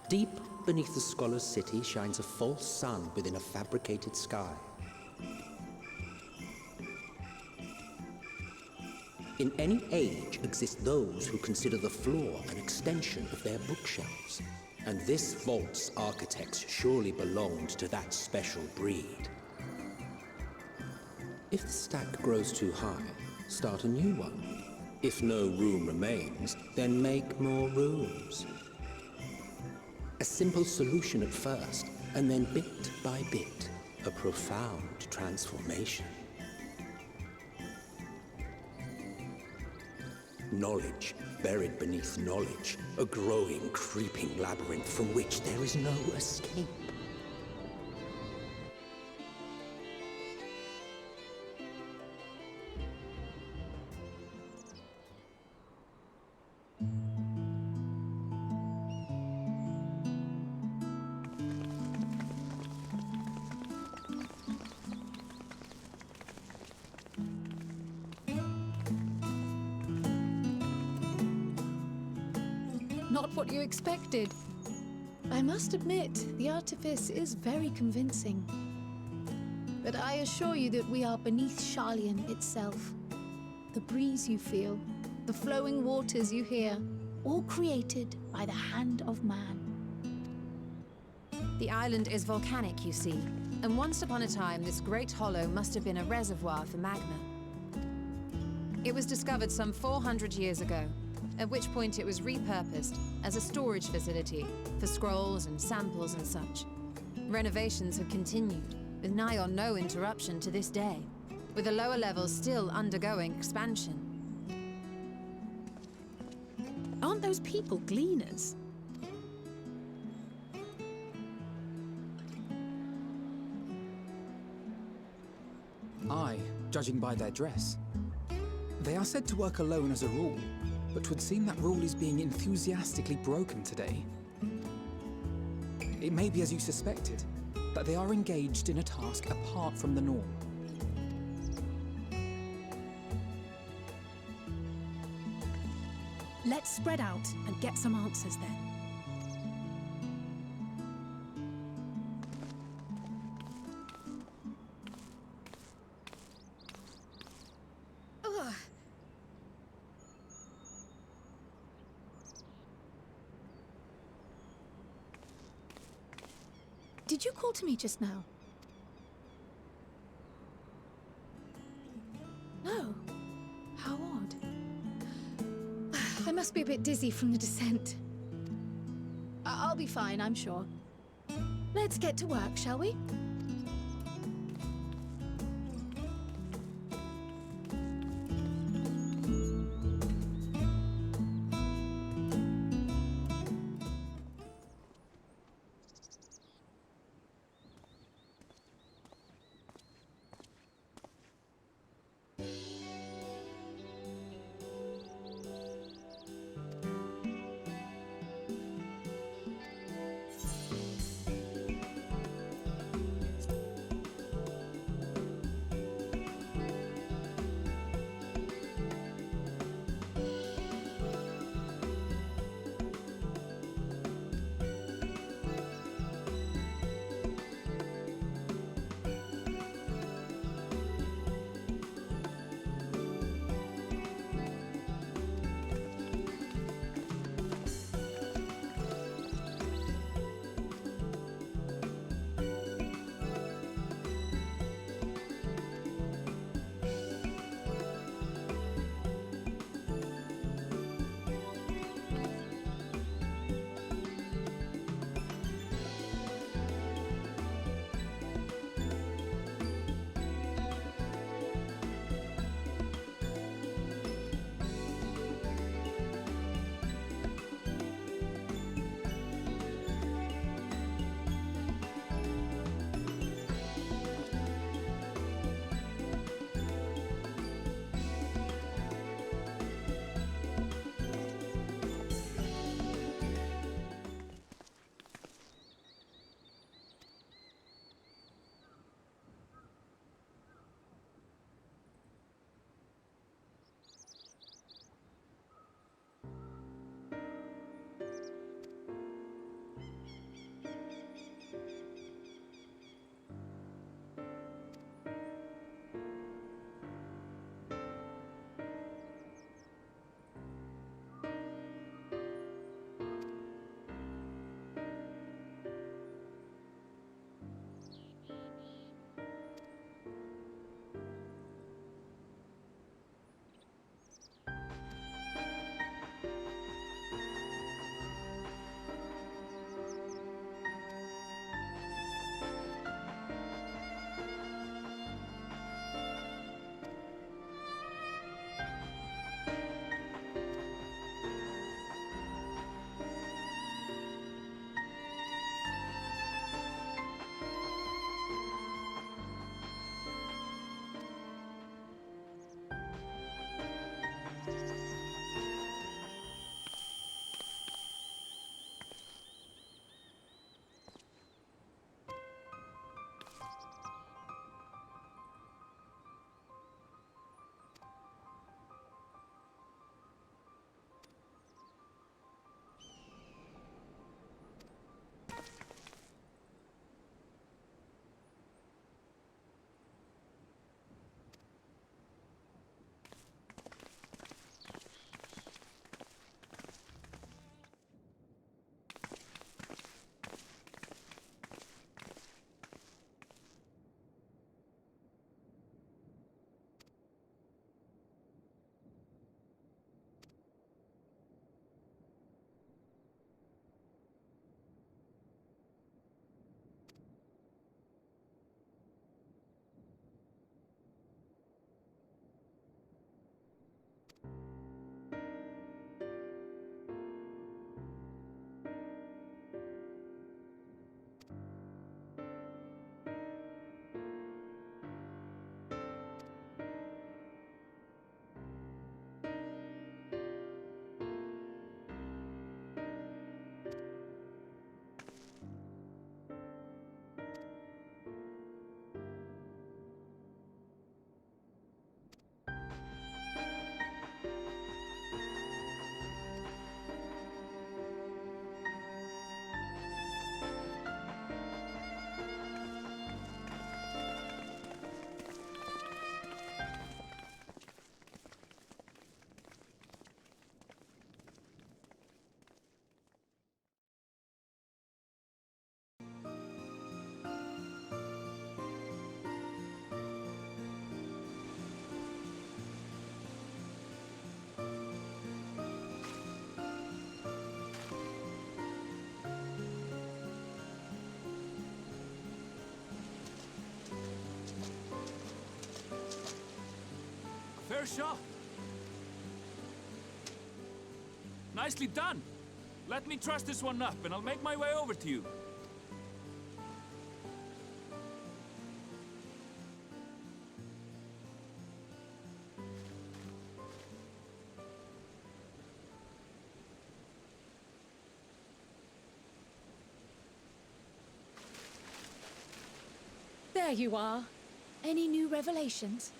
Deep beneath the scholar's city shines a false sun within a fabricated sky. In any age exist those who consider the floor an extension of their bookshelves. And this vault's architects surely belonged to that special breed. If the stack grows too high, start a new one. If no room remains, then make more rooms. A simple solution at first, and then bit by bit, a profound transformation. Knowledge buried beneath knowledge, a growing, creeping labyrinth from which there is no escape. Not what you expected. I must admit, the artifice is very convincing. But I assure you that we are beneath Sharlayan itself. The breeze you feel, the flowing waters you hear, all created by the hand of man. The island is volcanic, you see, and once upon a time this great hollow must have been a reservoir for magma. It was discovered some 400 years ago, at which point it was repurposed as a storage facility for scrolls and samples and such. Renovations have continued, with nigh on no interruption to this day, with the lower levels still undergoing expansion. Aren't those people gleaners? Aye, judging by their dress. They are said to work alone as a rule, but 'twould seem that rule is being enthusiastically broken today. It may be as you suspected, that they are engaged in a task apart from the norm. Let's spread out and get some answers then. Ugh. Did you call to me just now? No. How odd. I must be a bit dizzy from the descent. I'll be fine, I'm sure. Let's get to work, shall we? Fair shot. Nicely done. Let me truss this one up, and I'll make my way over to you. There you are. Any new revelations?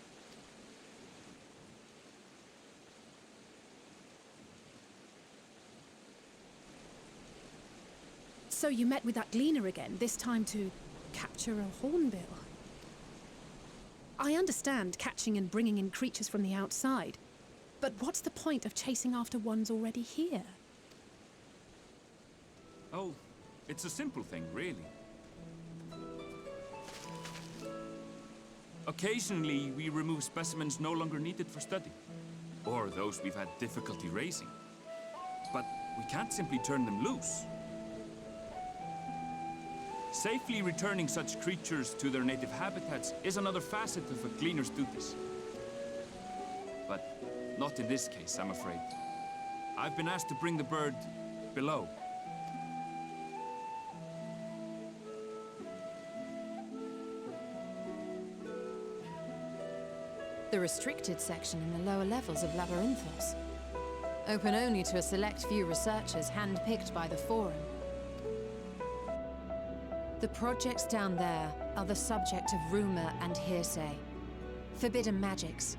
So you met with that gleaner again, this time to capture a hornbill. I understand catching and bringing in creatures from the outside, but what's the point of chasing after ones already here? Oh, it's a simple thing, really. Occasionally, we remove specimens no longer needed for study, or those we've had difficulty raising. But we can't simply turn them loose. Safely returning such creatures to their native habitats is another facet of a gleaner's duties. But not in this case, I'm afraid. I've been asked to bring the bird below. The restricted section in the lower levels of Labyrinthos. Open only to a select few researchers hand-picked by the Forum. The projects down there are the subject of rumor and hearsay. Forbidden magics.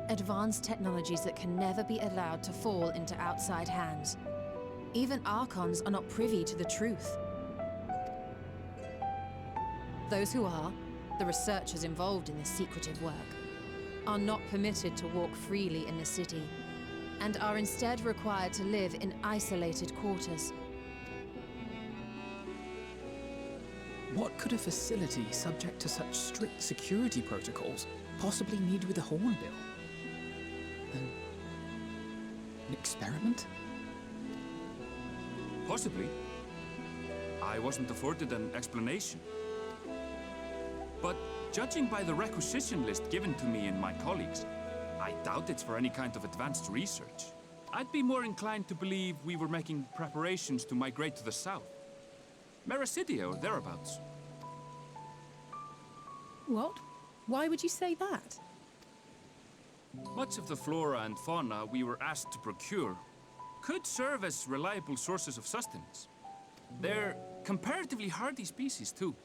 Advanced technologies that can never be allowed to fall into outside hands. Even Archons are not privy to the truth. Those who are, the researchers involved in this secretive work, are not permitted to walk freely in the city, and are instead required to live in isolated quarters. What could a facility subject to such strict security protocols possibly need with a hornbill? An experiment? Possibly. I wasn't afforded an explanation. But judging by the requisition list given to me and my colleagues, I doubt it's for any kind of advanced research. I'd be more inclined to believe we were making preparations to migrate to the south. Mericidia or thereabouts. What? Why would you say that? Much of the flora and fauna we were asked to procure could serve as reliable sources of sustenance. They're comparatively hardy species, too,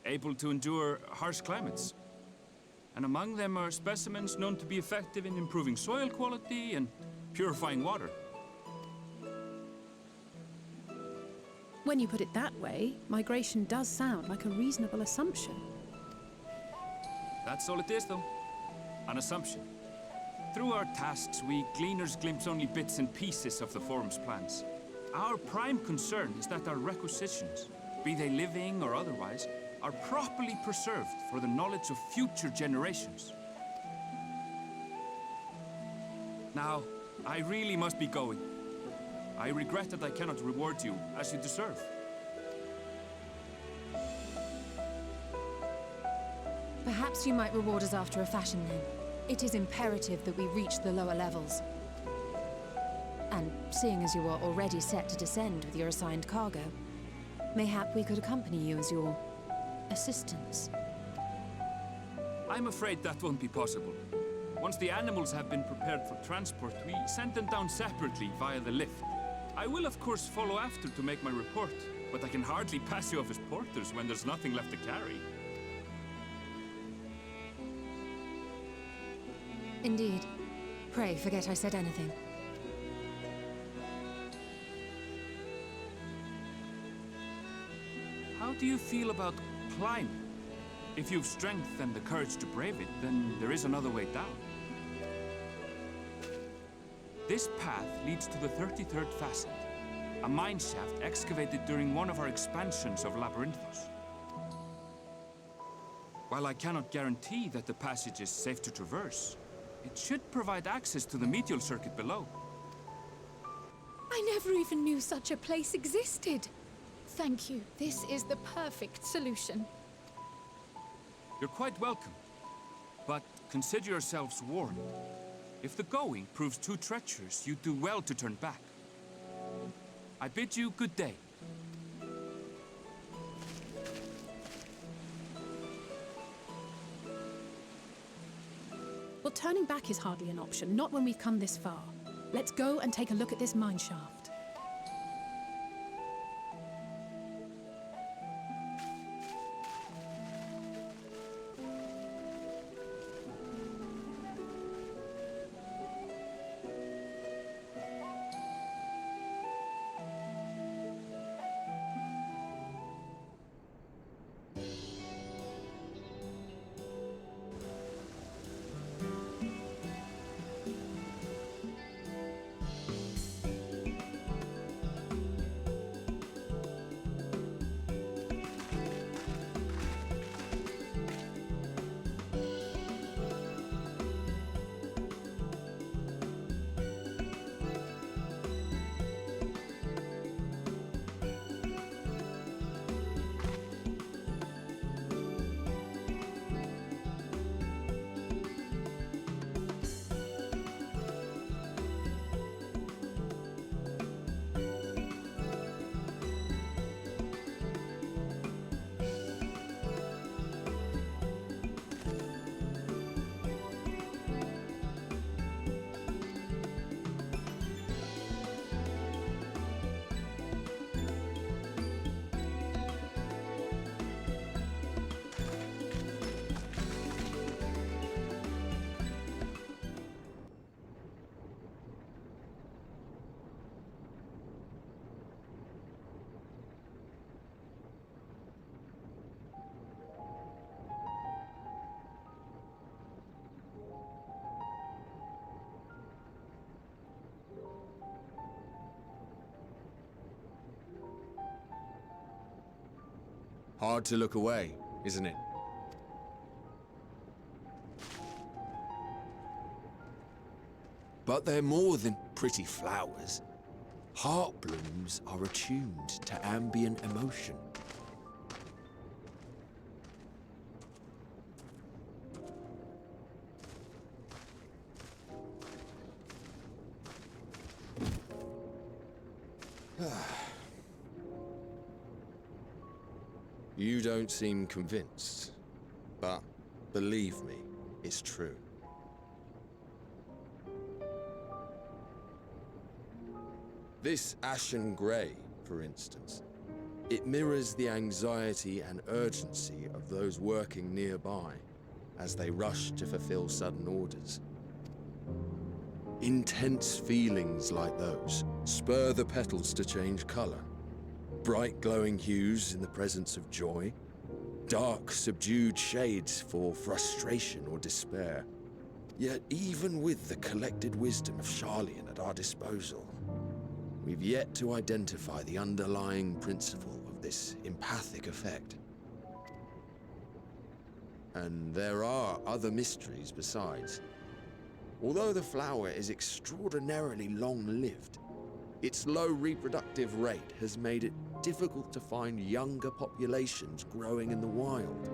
able to endure harsh climates. And among them are specimens known to be effective in improving soil quality and purifying water. When you put it that way, migration does sound like a reasonable assumption. That's all it is, though. An assumption. Through our tasks, we gleaners glimpse only bits and pieces of the Forum's plans. Our prime concern is that our requisitions, be they living or otherwise, are properly preserved for the knowledge of future generations. Now, I really must be going. I regret that I cannot reward you as you deserve. Perhaps you might reward us after a fashion then. It is imperative that we reach the lower levels. And seeing as you are already set to descend with your assigned cargo, mayhap we could accompany you as your assistants. I'm afraid that won't be possible. Once the animals have been prepared for transport, we send them down separately via the lift. I will of course follow after to make my report, but I can hardly pass you off as porters when there's nothing left to carry. Indeed. Pray forget I said anything. How do you feel about climbing? If you've strength and the courage to brave it, then there is another way down. This path leads to the 33rd facet, a mine shaft excavated during one of our expansions of Labyrinthos. While I cannot guarantee that the passage is safe to traverse, it should provide access to the medial circuit below. I never even knew such a place existed. Thank you. This is the perfect solution. You're quite welcome. But consider yourselves warned. If the going proves too treacherous, you do well to turn back. I bid you good day. Well, turning back is hardly an option, not when we've come this far. Let's go and take a look at this mine shaft. Hard to look away, isn't it? But they're more than pretty flowers. Heart blooms are attuned to ambient emotion. You don't seem convinced, but believe me, it's true. This ashen grey, for instance, it mirrors the anxiety and urgency of those working nearby as they rush to fulfill sudden orders. Intense feelings like those spur the petals to change colour. Bright glowing hues in the presence of joy, dark subdued shades for frustration or despair. Yet even with the collected wisdom of Charlian at our disposal, we've yet to identify the underlying principle of this empathic effect. And there are other mysteries besides. Although the flower is extraordinarily long-lived, its low reproductive rate has made it difficult to find younger populations growing in the wild.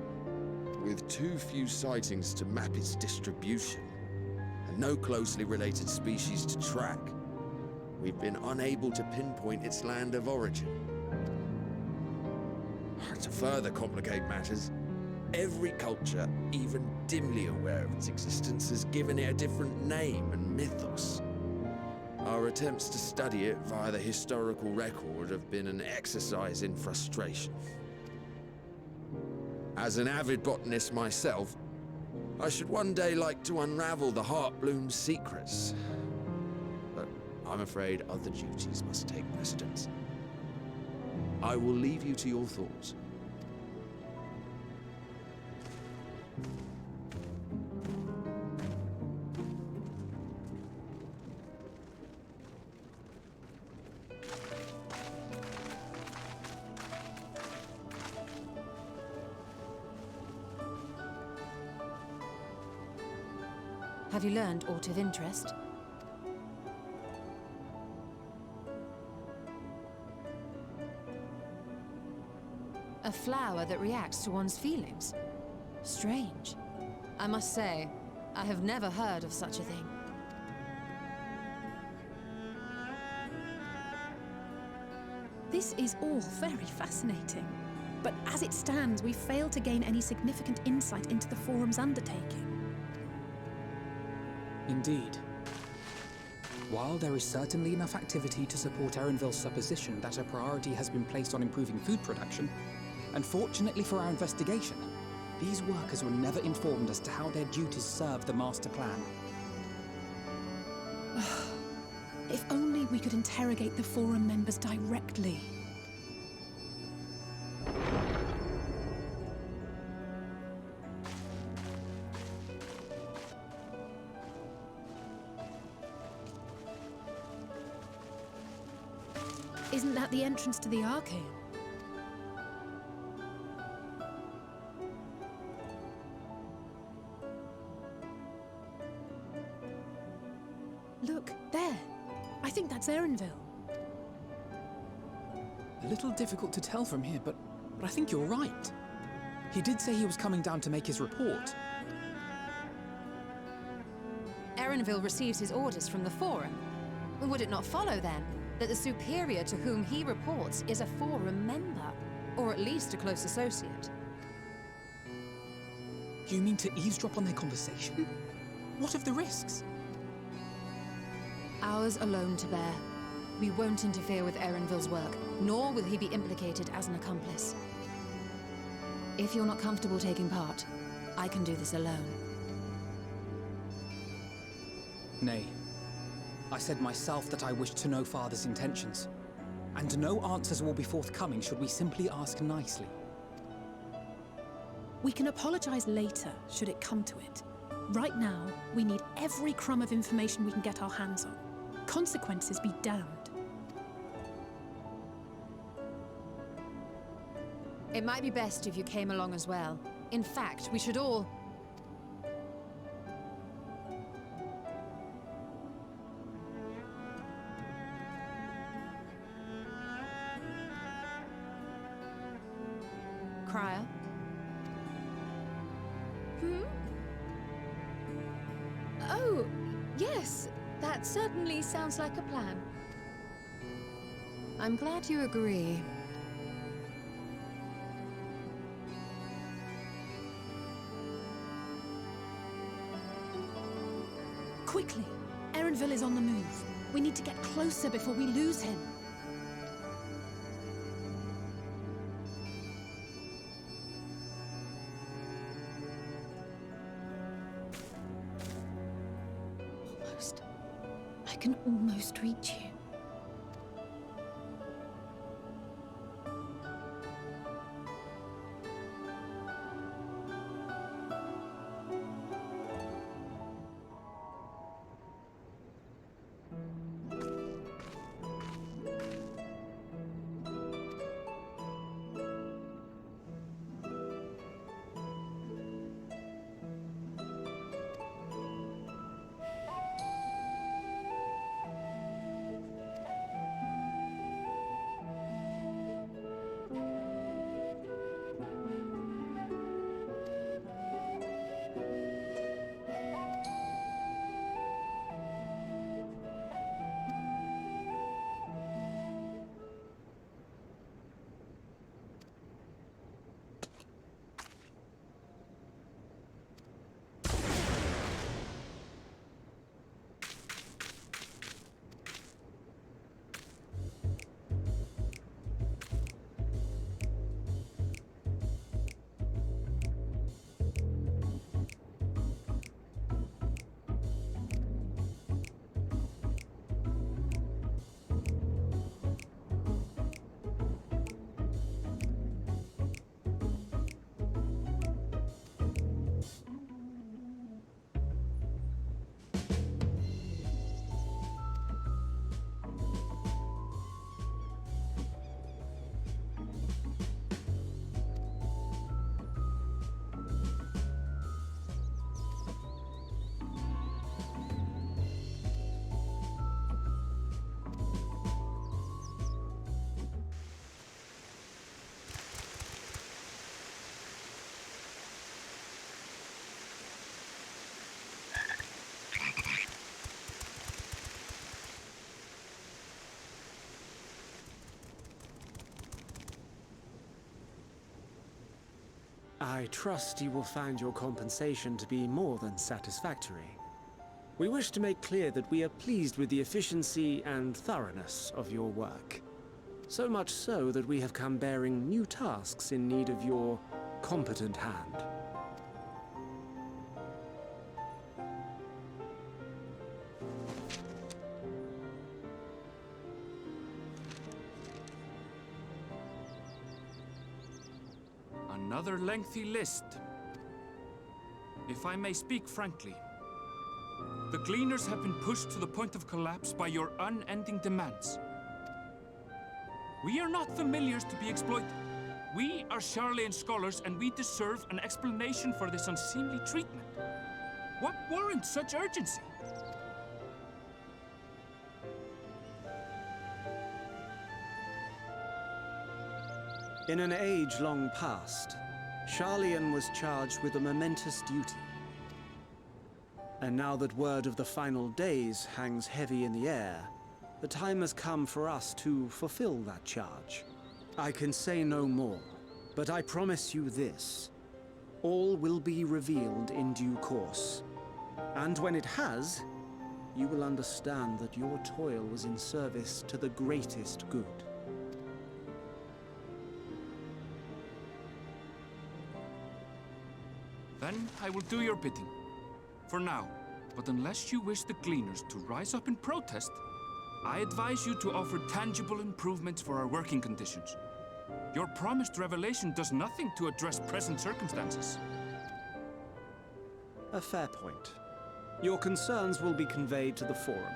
With too few sightings to map its distribution, and no closely related species to track, we've been unable to pinpoint its land of origin. To further complicate matters, every culture, even dimly aware of its existence, has given it a different name and mythos. Our attempts to study it via the historical record have been an exercise in frustration. As an avid botanist myself, I should one day like to unravel the Heartbloom's secrets. But I'm afraid other duties must take precedence. I will leave you to your thoughts. Have you learned aught of interest? A flower that reacts to one's feelings? Strange. I must say, I have never heard of such a thing. This is all very fascinating. But as it stands, we've failed to gain any significant insight into the Forum's undertaking. Indeed. While there is certainly enough activity to support Erenville's supposition that a priority has been placed on improving food production, unfortunately for our investigation, these workers were never informed as to how their duties serve the master plan. If only we could interrogate the Forum members directly. Isn't that the entrance to the Arcane? Look, there. I think that's Erenville. A little difficult to tell from here, but I think you're right. He did say he was coming down to make his report. Erenville receives his orders from the Forum. Would it not follow, then, that the superior to whom he reports is a Forum member, or at least a close associate? You mean to eavesdrop on their conversation? What of the risks? Ours alone to bear. We won't interfere with Erenville's work, nor will he be implicated as an accomplice. If you're not comfortable taking part, I can do this alone. Nay. I said myself that I wished to know Father's intentions. And no answers will be forthcoming should we simply ask nicely. We can apologize later, should it come to it. Right now, we need every crumb of information we can get our hands on. Consequences be damned. It might be best if you came along as well. In fact, we should all... Crier? Oh, yes. That certainly sounds like a plan. I'm glad you agree. Quickly! Erenville is on the move. We need to get closer before we lose him. Almost. I can almost reach you. I trust you will find your compensation to be more than satisfactory. We wish to make clear that we are pleased with the efficiency and thoroughness of your work. So much so that we have come bearing new tasks in need of your competent hand. Another lengthy list. If I may speak frankly, the Gleaners have been pushed to the point of collapse by your unending demands. We are not familiars to be exploited. We are Sharlayan scholars, and we deserve an explanation for this unseemly treatment. What warrants such urgency? In an age long past, Sharlayan was charged with a momentous duty. And now that word of the final days hangs heavy in the air, the time has come for us to fulfill that charge. I can say no more, but I promise you this. All will be revealed in due course. And when it has, you will understand that your toil was in service to the greatest good. Then I will do your bidding. For now. But unless you wish the Gleaners to rise up in protest, I advise you to offer tangible improvements for our working conditions. Your promised revelation does nothing to address present circumstances. A fair point. Your concerns will be conveyed to the Forum.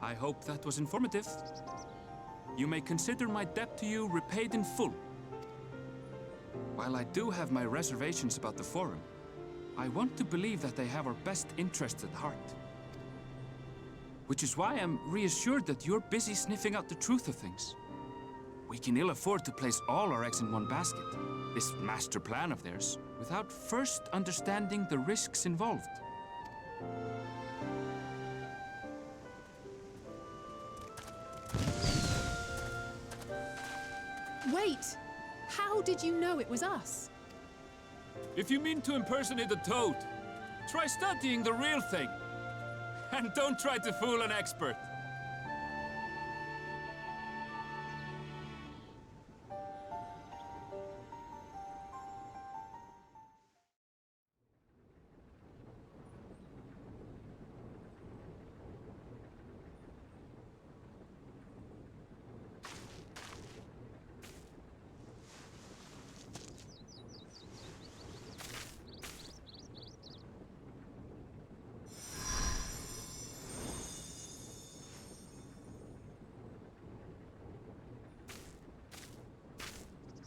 I hope that was informative. You may consider my debt to you repaid in full. While I do have my reservations about the Forum, I want to believe that they have our best interests at heart. Which is why I'm reassured that you're busy sniffing out the truth of things. We can ill afford to place all our eggs in one basket, this master plan of theirs, without first understanding the risks involved. Wait! How did you know it was us? If you mean to impersonate a toad, try studying the real thing. And don't try to fool an expert.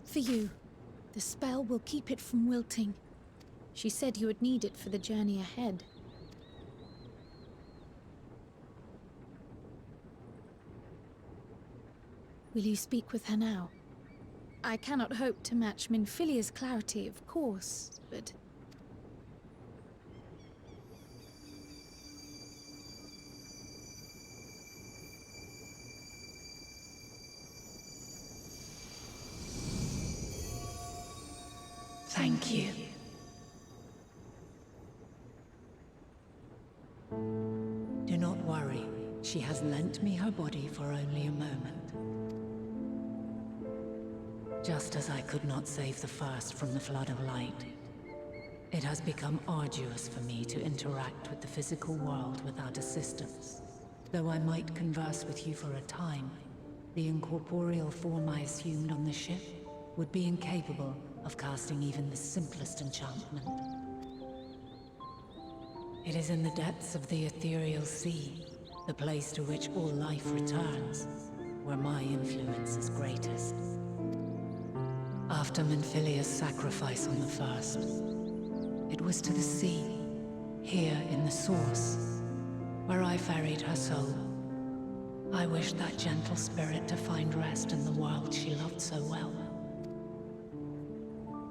For you. The spell will keep it from wilting. She said you would need it for the journey ahead. Will you speak with her now? I cannot hope to match Minfilia's clarity, of course, but... Thank you. Do not worry. She has lent me her body for only a moment. Just as I could not save the first from the flood of light, it has become arduous for me to interact with the physical world without assistance. Though I might converse with you for a time, the incorporeal form I assumed on the ship would be incapable of casting even the simplest enchantment. It is in the depths of the ethereal sea, the place to which all life returns, where my influence is greatest. After Minfilia's sacrifice on the first, It was to the sea, here in the source, where I ferried her soul. I wished that gentle spirit to find rest in the world she loved so well.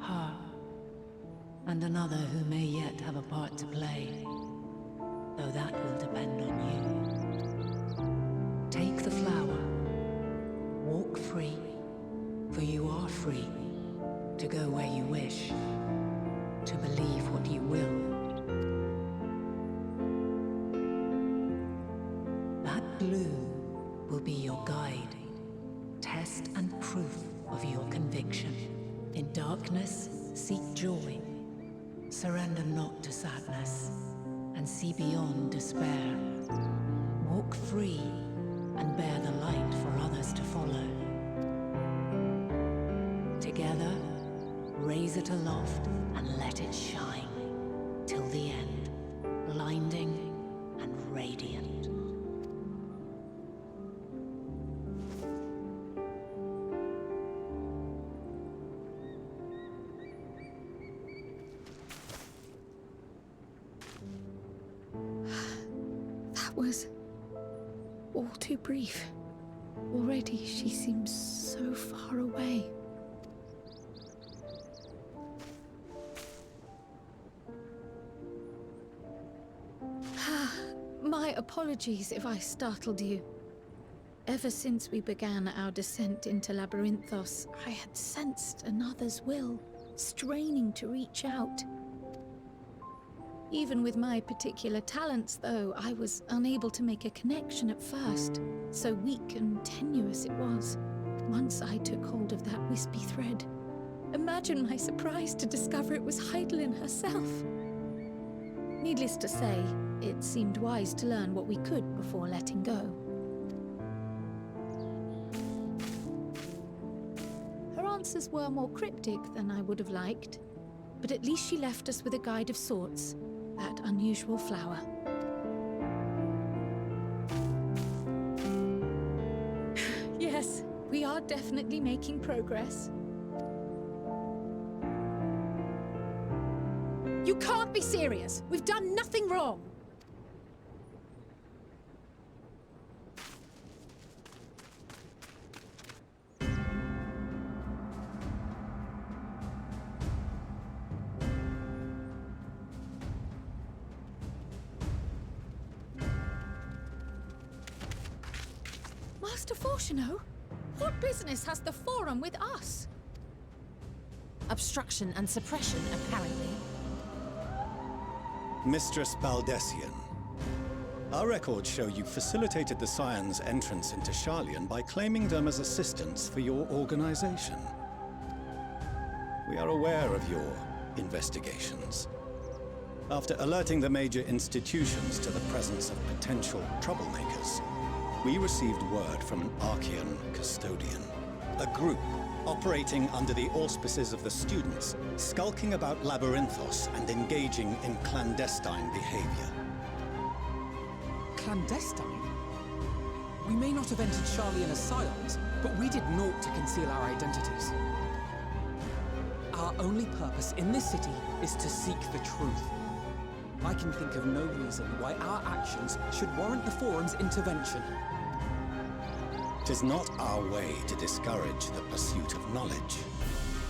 Her, and another who may yet have a part to play, though that will depend on you. Take the flower, walk free, for you are free, to go where you wish, to believe what you will. That blue will be your guide, test and proof of your conviction. In darkness, seek joy. Surrender not to sadness, and see beyond despair. Walk free, and bear the light for others to follow. Together, raise it aloft and let it shine, till the end, blinding and radiant. That was all too brief. Already she seems so far away. My apologies if I startled you. Ever since we began our descent into Labyrinthos, I had sensed another's will, straining to reach out. Even with my particular talents, though, I was unable to make a connection at first, so weak and tenuous it was. Once I took hold of that wispy thread, imagine my surprise to discover it was Heidelin herself. Needless to say, it seemed wise to learn what we could before letting go. Her answers were more cryptic than I would have liked, but at least she left us with a guide of sorts. That unusual flower. Yes, we are definitely making progress. You can't be serious! We've done nothing wrong! Master Fortuno? What business has the Forum with us? Obstruction and suppression, apparently. Mistress Baldessian, our records show you facilitated the Scions' entrance into Sharlayan by claiming them as assistants for your organization. We are aware of your investigations. After alerting the major institutions to the presence of potential troublemakers, we received word from an Archean custodian, a group operating under the auspices of the students, skulking about Labyrinthos and engaging in clandestine behavior. Clandestine? We may not have entered Sharlayan as Scions, but we did naught to conceal our identities. Our only purpose in this city is to seek the truth. I can think of no reason why our actions should warrant the Forum's intervention. 'Tis not our way to discourage the pursuit of knowledge,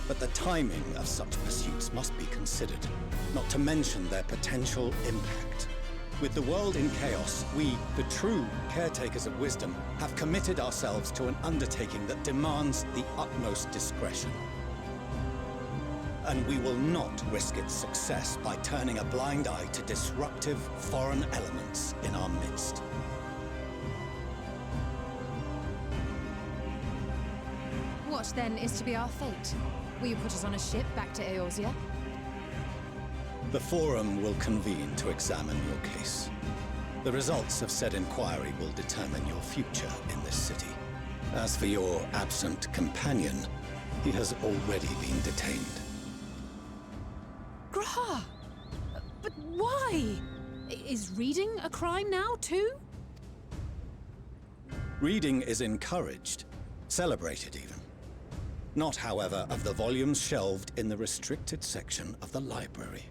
but the timing of such pursuits must be considered, not to mention their potential impact. With the world in chaos, we, the true caretakers of wisdom, have committed ourselves to an undertaking that demands the utmost discretion. And we will not risk its success by turning a blind eye to disruptive foreign elements in our midst. What, then, is to be our fate? Will you put us on a ship back to Eorzea? The Forum will convene to examine your case. The results of said inquiry will determine your future in this city. As for your absent companion, he has already been detained. Graha! But why? Is reading a crime now, too? Reading is encouraged, celebrated even. Not, however, of the volumes shelved in the restricted section of the library.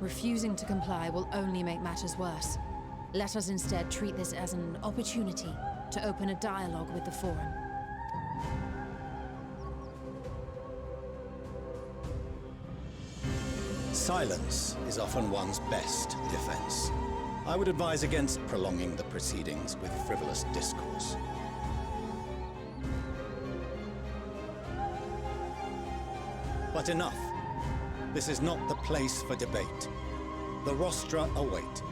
Refusing to comply will only make matters worse. Let us instead treat this as an opportunity to open a dialogue with the Forum. Silence is often one's best defense. I would advise against prolonging the proceedings with frivolous discourse. But enough. This is not the place for debate. The rostra await.